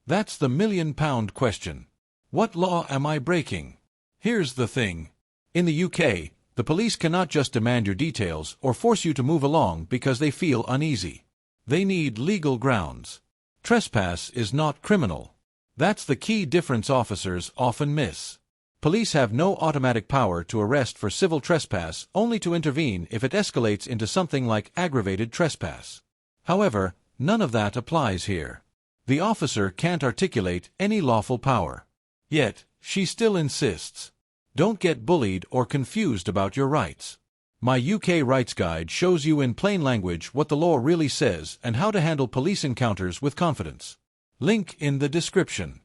That's the million-pound question. What law am I breaking? Here's the thing. In the UK, the police cannot just demand your details or force you to move along because they feel uneasy. They need legal grounds. Trespass is not criminal. That's the key difference officers often miss. Police have no automatic power to arrest for civil trespass, only to intervene if it escalates into something like aggravated trespass. However, none of that applies here. The officer can't articulate any lawful power. Yet, she still insists. Don't get bullied or confused about your rights. My UK Rights Guide shows you in plain language what the law really says and how to handle police encounters with confidence. Link in the description.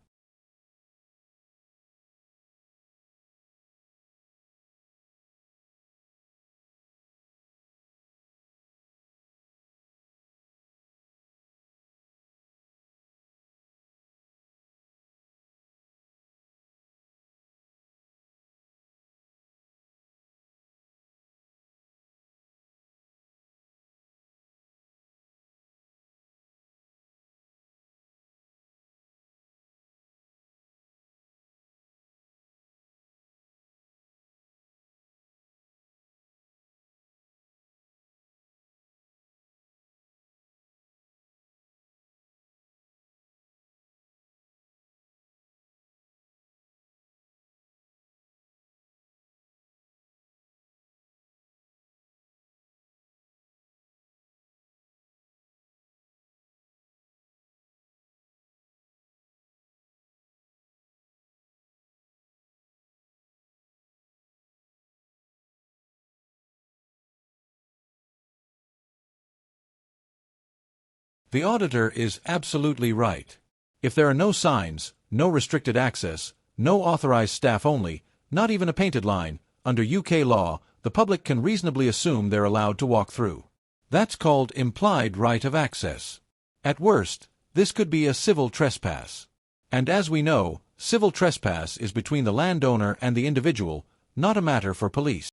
The auditor is absolutely right. If there are no signs, no restricted access, no authorized staff only, not even a painted line, under UK law, the public can reasonably assume they're allowed to walk through. That's called implied right of access. At worst, this could be a civil trespass. And as we know, civil trespass is between the landowner and the individual, not a matter for police.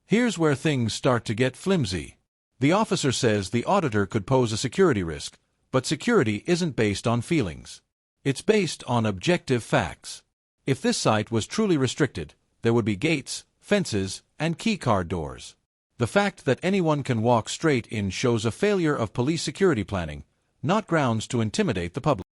Here's where things start to get flimsy. The officer says the auditor could pose a security risk, but security isn't based on feelings. It's based on objective facts. If this site was truly restricted, there would be gates, fences, and keycard doors. The fact that anyone can walk straight in shows a failure of police security planning, not grounds to intimidate the public.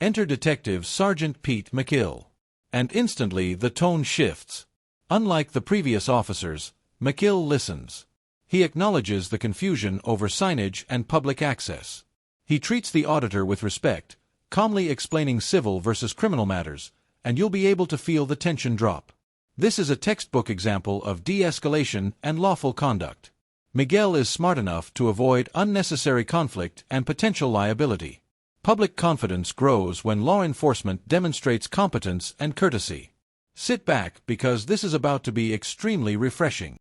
Enter Detective Sergeant Pete McGill. And instantly the tone shifts. Unlike the previous officers, McGill listens. He acknowledges the confusion over signage and public access. He treats the auditor with respect, calmly explaining civil versus criminal matters, and you'll be able to feel the tension drop. This is a textbook example of de-escalation and lawful conduct. Miguel is smart enough to avoid unnecessary conflict and potential liability. Public confidence grows when law enforcement demonstrates competence and courtesy. Sit back because this is about to be extremely refreshing.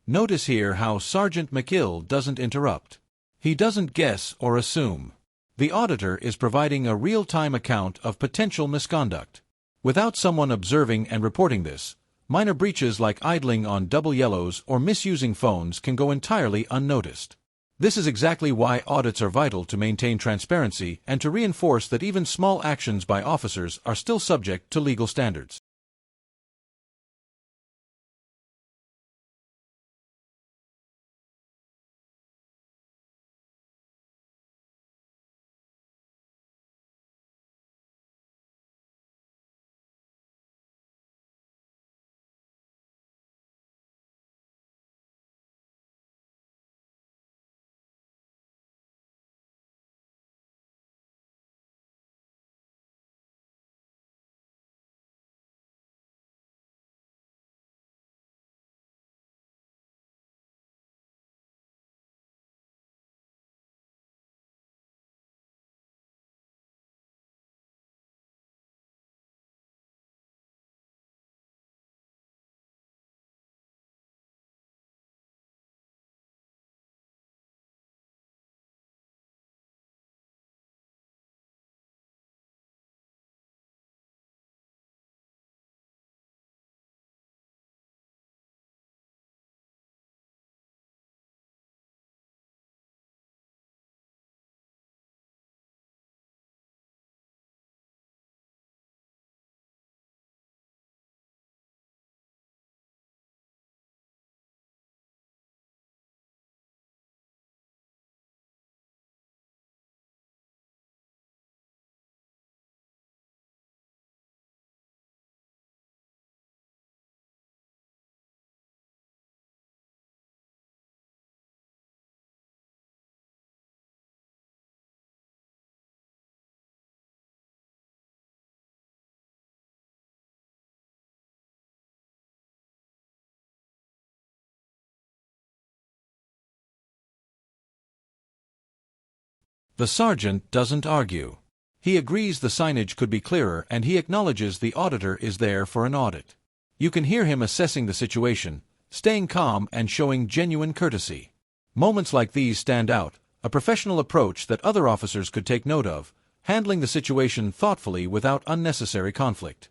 Notice here how Sergeant McGill doesn't interrupt. He doesn't guess or assume. The auditor is providing a real-time account of potential misconduct. Without someone observing and reporting this, minor breaches like idling on double yellows or misusing phones can go entirely unnoticed. This is exactly why audits are vital to maintain transparency and to reinforce that even small actions by officers are still subject to legal standards. The sergeant doesn't argue. He agrees the signage could be clearer and he acknowledges the auditor is there for an audit. You can hear him assessing the situation, staying calm and showing genuine courtesy. Moments like these stand out, a professional approach that other officers could take note of, handling the situation thoughtfully without unnecessary conflict.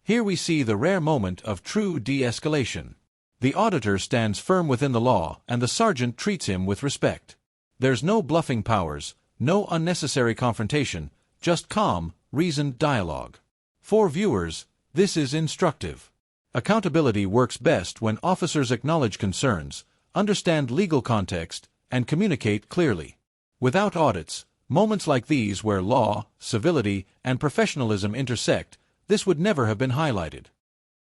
Here we see the rare moment of true de-escalation. The auditor stands firm within the law, and the sergeant treats him with respect. There's no bluffing powers, no unnecessary confrontation, just calm, reasoned dialogue. For viewers, this is instructive. Accountability works best when officers acknowledge concerns, understand legal context, and communicate clearly. Without audits, moments like these where law, civility, and professionalism intersect, this would never have been highlighted.